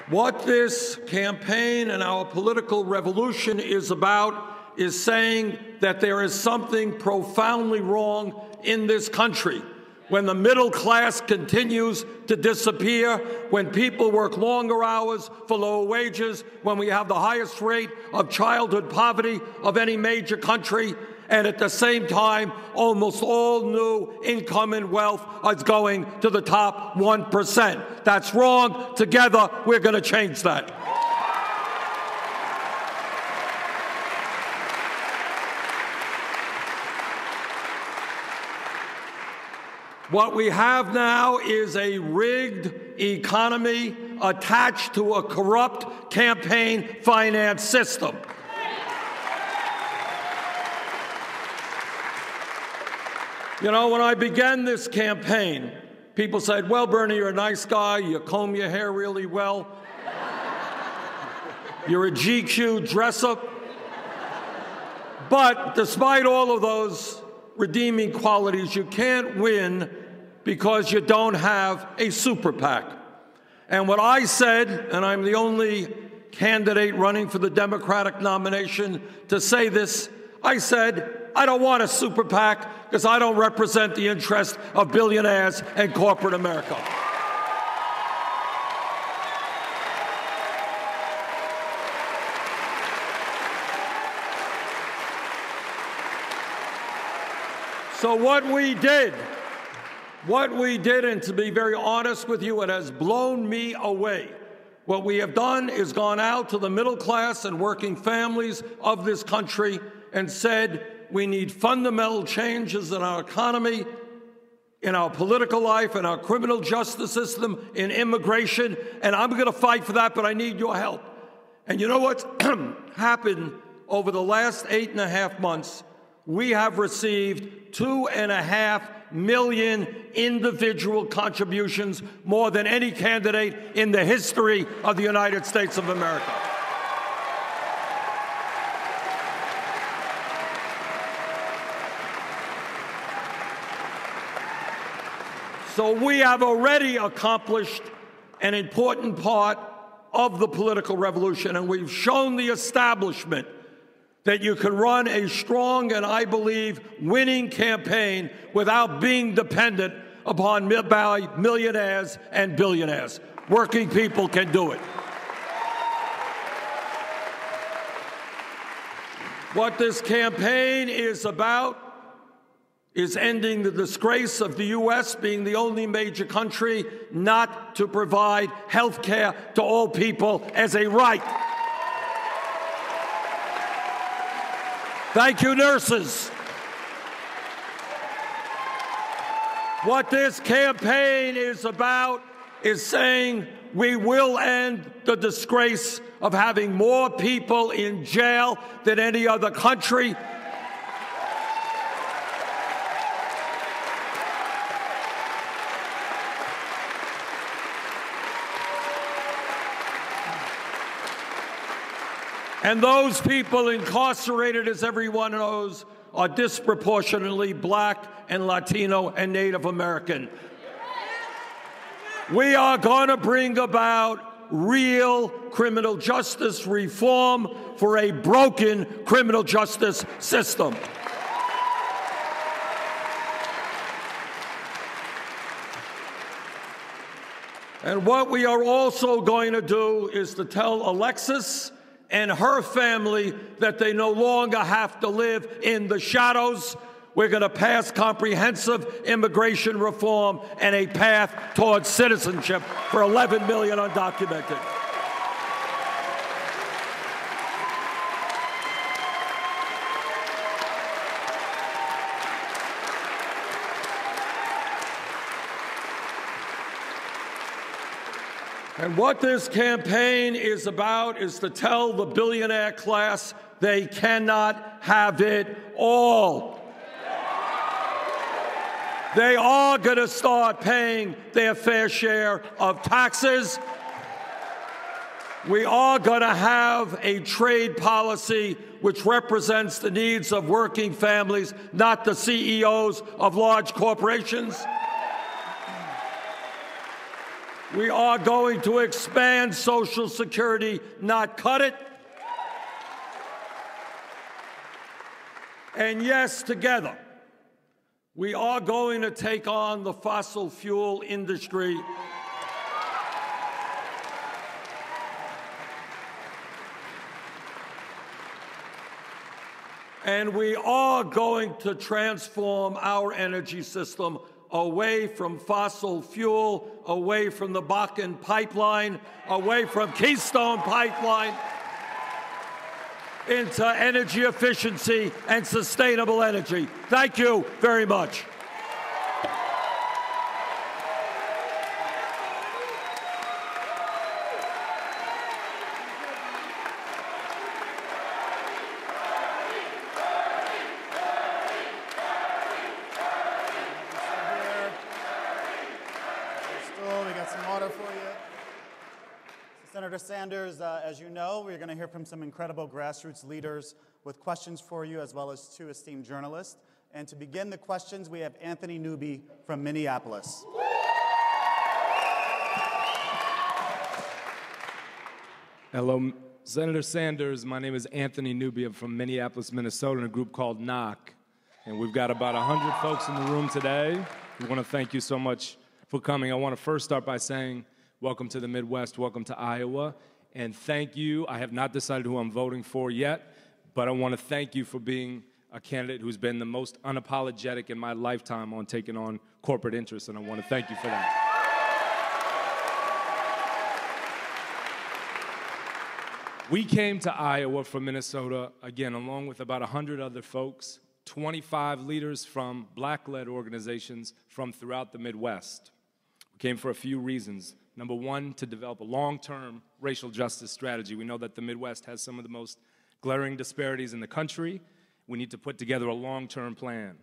What this campaign and our political revolution is about is saying that there is something profoundly wrong in this country. When the middle class continues to disappear, when people work longer hours for lower wages, when we have the highest rate of childhood poverty of any major country, and at the same time, almost all new income and wealth is going to the top 1%. That's wrong. Together, we're going to change that. What we have now is a rigged economy attached to a corrupt campaign finance system. You know, when I began this campaign, people said, well, Bernie, you're a nice guy. You comb your hair really well. You're a GQ dresser. But despite all of those redeeming qualities, you can't win because you don't have a super PAC. And what I said, and I'm the only candidate running for the Democratic nomination to say this, I said, I don't want a super PAC because I don't represent the interest of billionaires and corporate America. So what we did, and to be very honest with you, it has blown me away. What we have done is gone out to the middle class and working families of this country and said, we need fundamental changes in our economy, in our political life, in our criminal justice system, in immigration, and I'm going to fight for that, but I need your help. And you know what's happened over the last 8.5 months? We have received 2.5 million individual contributions, more than any candidate in the history of the United States of America. So we have already accomplished an important part of the political revolution, and we've shown the establishment that you can run a strong and, I believe, winning campaign without being dependent upon millionaires and billionaires. Working people can do it. What this campaign is about is ending the disgrace of the U.S. being the only major country not to provide health care to all people as a right. Thank you, nurses. What this campaign is about is saying we will end the disgrace of having more people in jail than any other country. And those people incarcerated, as everyone knows, are disproportionately Black and Latino and Native American. We are going to bring about real criminal justice reform for a broken criminal justice system. And what we are also going to do is to tell Alexis and her family that they no longer have to live in the shadows. We're going to pass comprehensive immigration reform and a path towards citizenship for 11 million undocumented. And what this campaign is about is to tell the billionaire class they cannot have it all. They are going to start paying their fair share of taxes. We are going to have a trade policy which represents the needs of working families, not the CEOs of large corporations. We are going to expand Social Security, not cut it. And yes, together, we are going to take on the fossil fuel industry. And we are going to transform our energy system away from fossil fuel, away from the Bakken pipeline, away from Keystone Pipeline, into energy efficiency and sustainable energy. Thank you very much. We got some water for you. Senator Sanders, as you know, we're going to hear from some incredible grassroots leaders with questions for you, as well as two esteemed journalists. And to begin the questions, we have Anthony Newby from Minneapolis. Hello, Senator Sanders. My name is Anthony Newby. I'm from Minneapolis, Minnesota, in a group called Knock. And we've got about 100 folks in the room today. We want to thank you so much for coming. I want to first start by saying welcome to the Midwest, welcome to Iowa, and thank you. I have not decided who I'm voting for yet, but I want to thank you for being a candidate who's been the most unapologetic in my lifetime on taking on corporate interests, and I want to thank you for that. We came to Iowa from Minnesota, again, along with about 100 other folks, 25 leaders from Black-led organizations from throughout the Midwest. We came for a few reasons. Number one, to develop a long-term racial justice strategy. We know that the Midwest has some of the most glaring disparities in the country. We need to put together a long-term plan.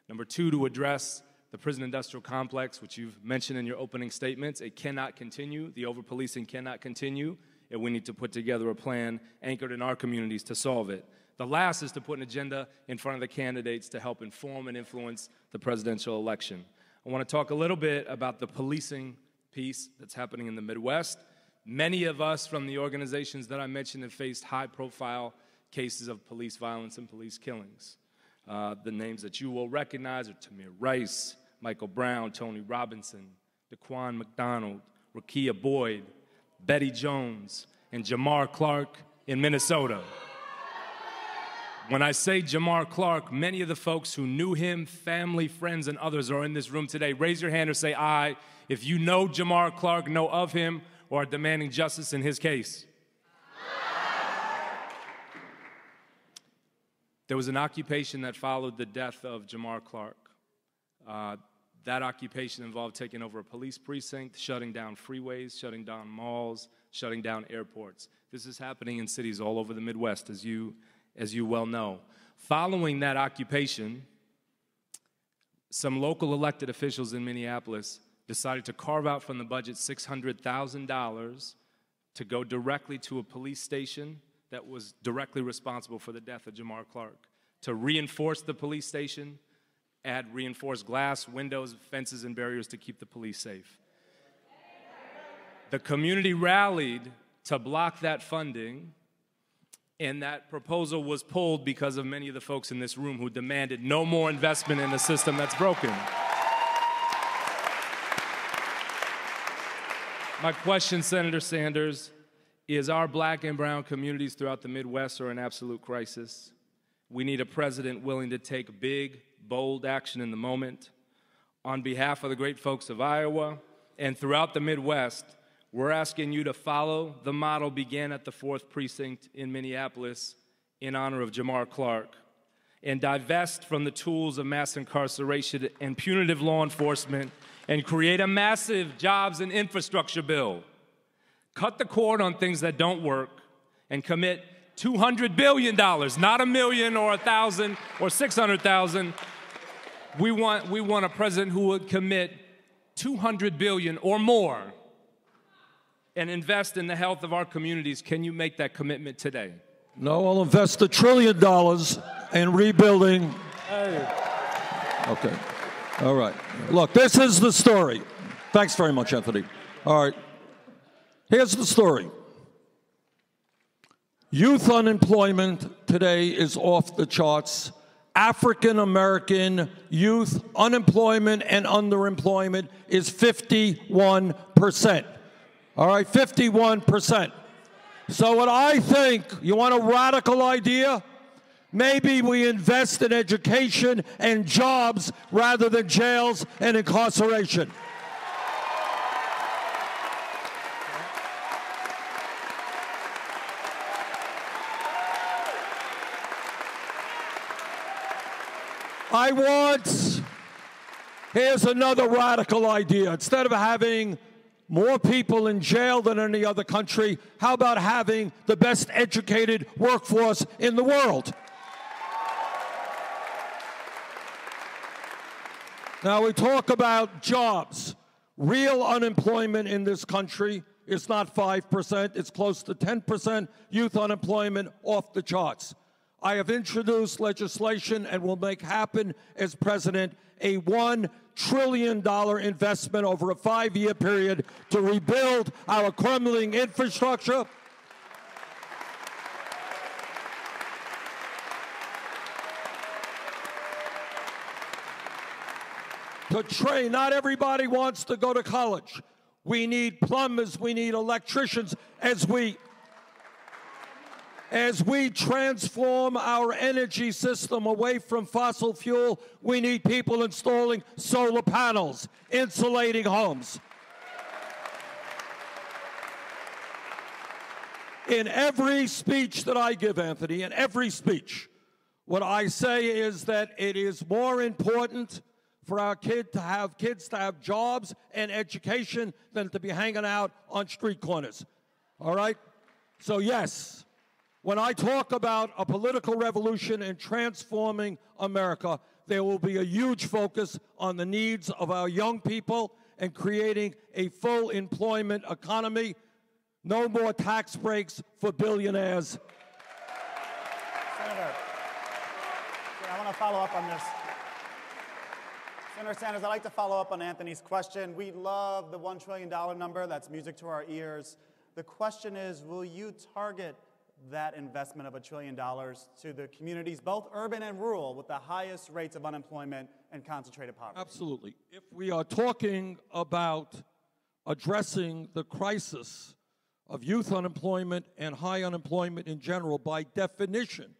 Number two, to address the prison industrial complex, which you've mentioned in your opening statements. It cannot continue. The over-policing cannot continue, and we need to put together a plan anchored in our communities to solve it. The last is to put an agenda in front of the candidates to help inform and influence the presidential election. I want to talk a little bit about the policing piece that's happening in the Midwest. Many of us from the organizations that I mentioned have faced high-profile cases of police violence and police killings. The names that you will recognize are Tamir Rice, Michael Brown, Tony Robinson, Daquan McDonald, Rakia Boyd, Betty Jones, and Jamar Clark in Minnesota. When I say Jamar Clark, many of the folks who knew him, family, friends, and others are in this room today. Raise your hand or say aye if you know Jamar Clark, know of him, or are demanding justice in his case. There was an occupation that followed the death of Jamar Clark. That occupation involved taking over a police precinct, shutting down freeways, shutting down malls, shutting down airports. This is happening in cities all over the Midwest, as you well know. Following that occupation, some local elected officials in Minneapolis decided to carve out from the budget $600,000 to go directly to a police station that was directly responsible for the death of Jamar Clark, to reinforce the police station, add reinforced glass, windows, fences, and barriers to keep the police safe. The community rallied to block that funding, and that proposal was pulled because of many of the folks in this room who demanded no more investment in a system that's broken. My question, Senator Sanders, is our black and brown communities throughout the Midwest are in absolute crisis. We need a president willing to take big, bold action in the moment. On behalf of the great folks of Iowa and throughout the Midwest, we're asking you to follow the model began at the 4th Precinct in Minneapolis in honor of Jamar Clark and divest from the tools of mass incarceration and punitive law enforcement and create a massive jobs and infrastructure bill. Cut the cord on things that don't work and commit $200 billion, not $1 million or 1,000 or 600,000. We want a president who would commit $200 billion or more and invest in the health of our communities. Can you make that commitment today? No, I'll invest $1 trillion in rebuilding. Okay. All right. Look, this is the story. Thanks very much, Anthony. All right. Here's the story. Youth unemployment today is off the charts. African American youth unemployment and underemployment is 51%. All right, 51%. So what I think, you want a radical idea? Maybe we invest in education and jobs rather than jails and incarceration. Here's another radical idea. Instead of having more people in jail than any other country, how about having the best educated workforce in the world? Now, we talk about jobs. Real unemployment in this country is not 5%, it's close to 10%. Youth unemployment off the charts. I have introduced legislation and will make happen as president a $1 trillion investment over a 5-year period to rebuild our crumbling infrastructure. To train, not everybody wants to go to college. We need plumbers, we need electricians. As we transform our energy system away from fossil fuel, we need people installing solar panels, insulating homes. In every speech that I give, Anthony, in every speech, what I say is that it is more important for our kids to have jobs and education than to be hanging out on street corners. All right? So yes, when I talk about a political revolution and transforming America, there will be a huge focus on the needs of our young people and creating a full employment economy. No more tax breaks for billionaires. Senator, I want to follow up on this. Senator Sanders, I'd like to follow up on Anthony's question. We love the $1 trillion number. That's music to our ears. The question is, will you target that investment of $1 trillion to the communities, both urban and rural, with the highest rates of unemployment and concentrated poverty? Absolutely. If we are talking about addressing the crisis of youth unemployment and high unemployment in general, by definition,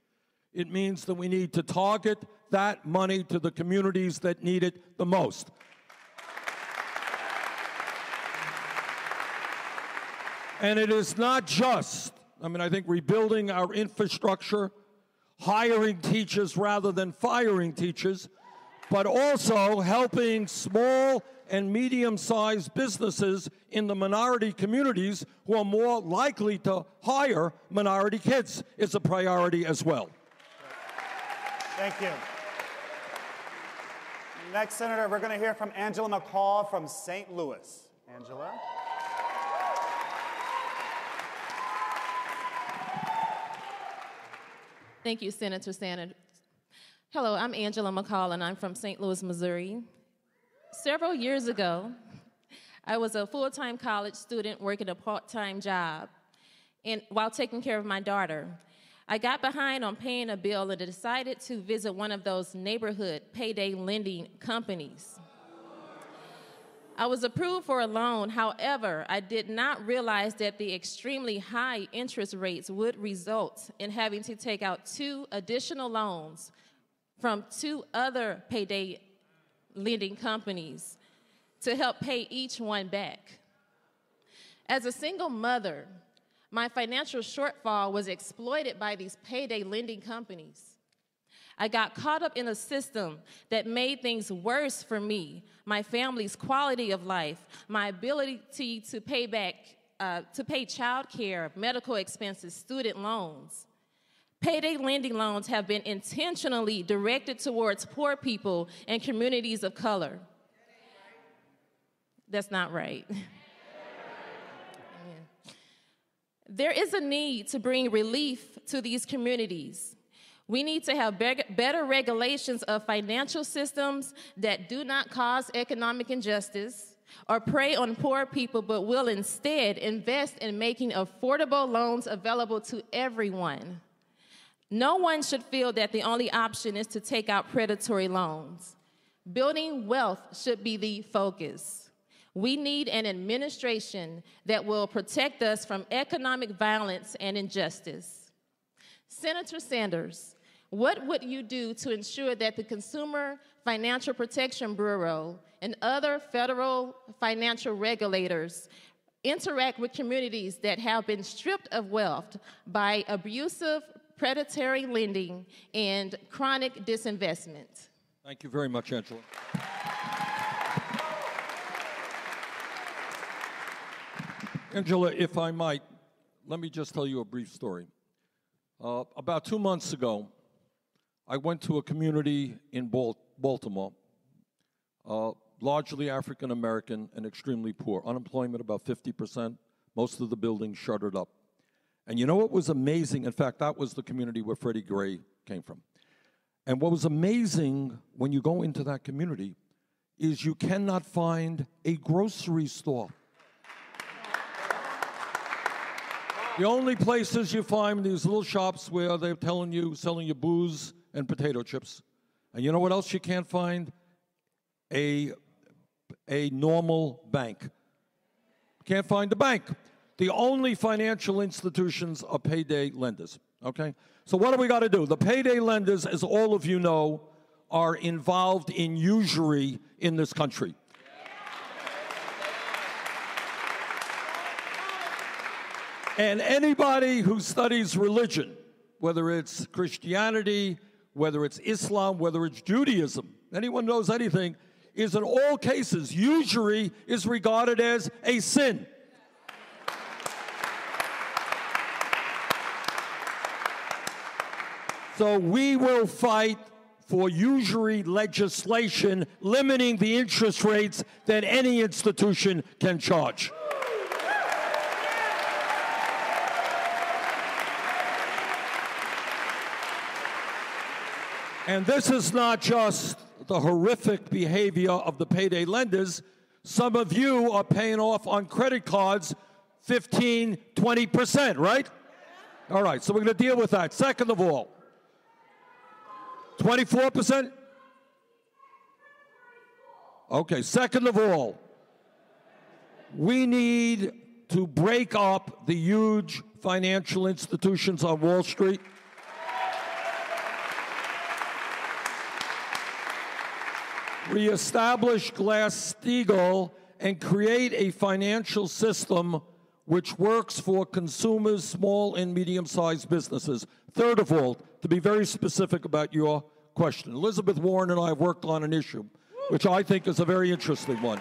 it means that we need to target that money to the communities that need it the most. And it is not just, I think rebuilding our infrastructure, hiring teachers rather than firing teachers, but also helping small and medium-sized businesses in the minority communities who are more likely to hire minority kids is a priority as well. Thank you. Next, Senator, we're going to hear from Angela McCall from St. Louis. Angela. Thank you, Senator Sanders. Hello, I'm Angela McCall, and I'm from St. Louis, Missouri. Several years ago, I was a full-time college student working a part-time job while taking care of my daughter. I got behind on paying a bill and decided to visit one of those neighborhood payday lending companies. I was approved for a loan. However, I did not realize that the extremely high interest rates would result in having to take out 2 additional loans from 2 other payday lending companies to help pay each one back. As a single mother, my financial shortfall was exploited by these payday lending companies. I got caught up in a system that made things worse for me, my family's quality of life, my ability to pay back, to pay child care, medical expenses, student loans. Payday lending loans have been intentionally directed towards poor people and communities of color. That's not right. There is a need to bring relief to these communities. We need to have better regulations of financial systems that do not cause economic injustice. or prey on poor people, but will instead invest in making affordable loans available to everyone. No one should feel that the only option is to take out predatory loans. Building wealth should be the focus. We need an administration that will protect us from economic violence and injustice. Senator Sanders, what would you do to ensure that the Consumer Financial Protection Bureau and other federal financial regulators interact with communities that have been stripped of wealth by abusive, predatory lending and chronic disinvestment? Thank you very much, Angela. Angela, if I might, let me just tell you a brief story. About 2 months ago, I went to a community in Baltimore, largely African American and extremely poor. Unemployment about 50%, most of the buildings shuttered up. And you know what was amazing? In fact, that was the community where Freddie Gray came from. And what was amazing when you go into that community is you cannot find a grocery store. The only places you find these little shops where they're selling you booze and potato chips. And you know what else you can't find? A normal bank. Can't find a bank. The only financial institutions are payday lenders, okay? So what do we got to do? The payday lenders, as all of you know, are involved in usury in this country. And anybody who studies religion, whether it's Christianity, whether it's Islam, whether it's Judaism, anyone knows anything, is in all cases, usury is regarded as a sin. So we will fight for usury legislation limiting the interest rates that any institution can charge. And this is not just the horrific behavior of the payday lenders. Some of you are paying off on credit cards 15, 20%, right? All right, so we're going to deal with that. Second of all, 24%? Okay, second of all, we need to break up the huge financial institutions on Wall Street. Reestablish Glass-Steagall and create a financial system which works for consumers, small and medium-sized businesses. Third of all, to be very specific about your question, Elizabeth Warren and I have worked on an issue which I think is a very interesting one.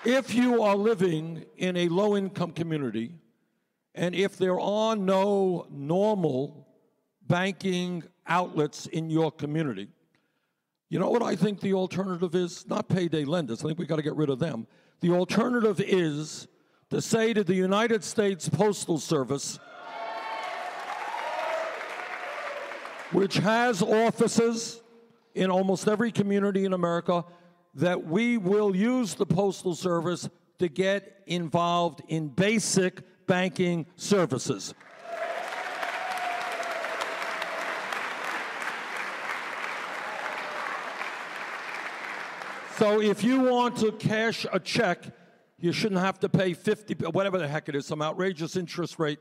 If you are living in a low-income community, and if there are no normal banking outlets in your community, you know what I think the alternative is? Not payday lenders. I think we've got to get rid of them. The alternative is to say to the United States Postal Service, which has offices in almost every community in America, that we will use the Postal Service to get involved in basic banking services. So if you want to cash a check, you shouldn't have to pay 50, whatever the heck it is, some outrageous interest rate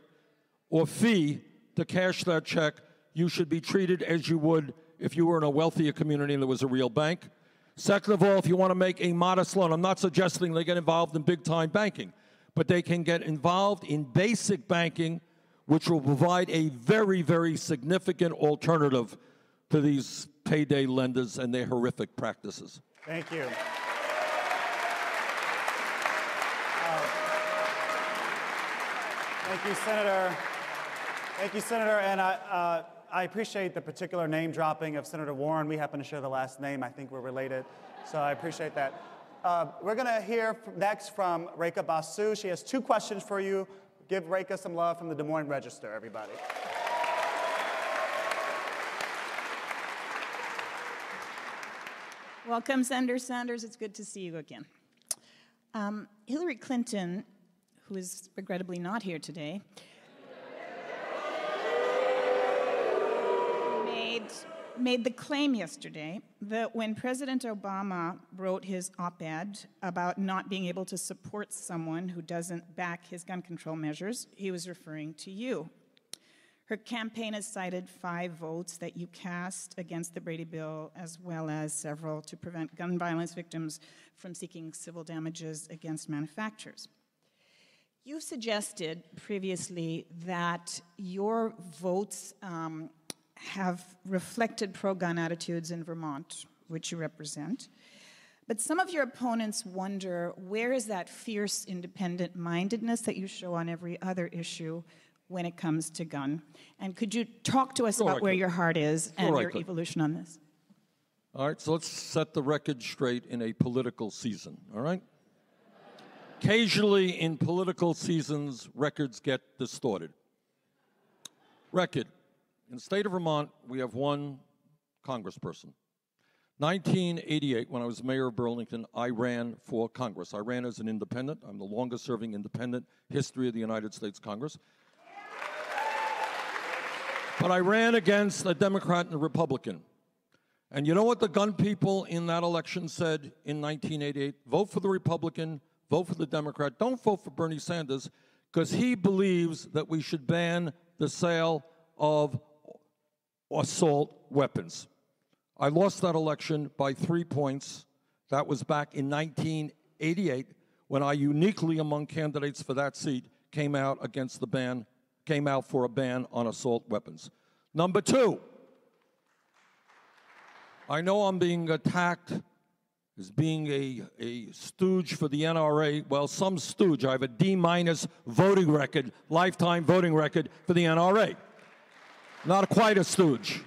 or fee to cash that check. You should be treated as you would if you were in a wealthier community and there was a real bank. Second of all, if you want to make a modest loan, I'm not suggesting they get involved in big-time banking, but they can get involved in basic banking, which will provide a very, very significant alternative to these payday lenders and their horrific practices. Thank you. Thank you, Senator. Thank you, Senator. And I appreciate the particular name dropping of Senator Warren. We happen to share the last name. I think we're related. So I appreciate that. We're going to hear next from Rekha Basu. She has 2 questions for you. Give Rekha some love from the Des Moines Register, everybody. Welcome, Senator Sanders. It's good to see you again. Hillary Clinton, who is regrettably not here today, made the claim yesterday that when President Obama wrote his op-ed about not being able to support someone who doesn't back his gun control measures, he was referring to you. Her campaign has cited 5 votes that you cast against the Brady Bill, as well as several to prevent gun violence victims from seeking civil damages against manufacturers. You suggested previously that your votes have reflected pro-gun attitudes in Vermont, which you represent. But some of your opponents wonder, where is that fierce independent-mindedness that you show on every other issue when it comes to gun? And could you talk to us about where your heart is and your evolution on this? All right, so let's set the record straight in a political season, all right? Occasionally in political seasons, records get distorted. Record. In the state of Vermont, we have one congressperson. 1988, when I was mayor of Burlington, I ran for Congress. I ran as an independent. I'm the longest-serving independent history of the United States Congress. But I ran against a Democrat and a Republican. And you know what the gun people in that election said in 1988? Vote for the Republican, vote for the Democrat. Don't vote for Bernie Sanders, because he believes that we should ban the sale of assault weapons. I lost that election by 3 points. That was back in 1988, when I uniquely among candidates for that seat came out for a ban on assault weapons. Number 2, I know I'm being attacked as being a stooge for the NRA. Well, some stooge. I have a D- voting record, lifetime voting record for the NRA. Not quite a stooge.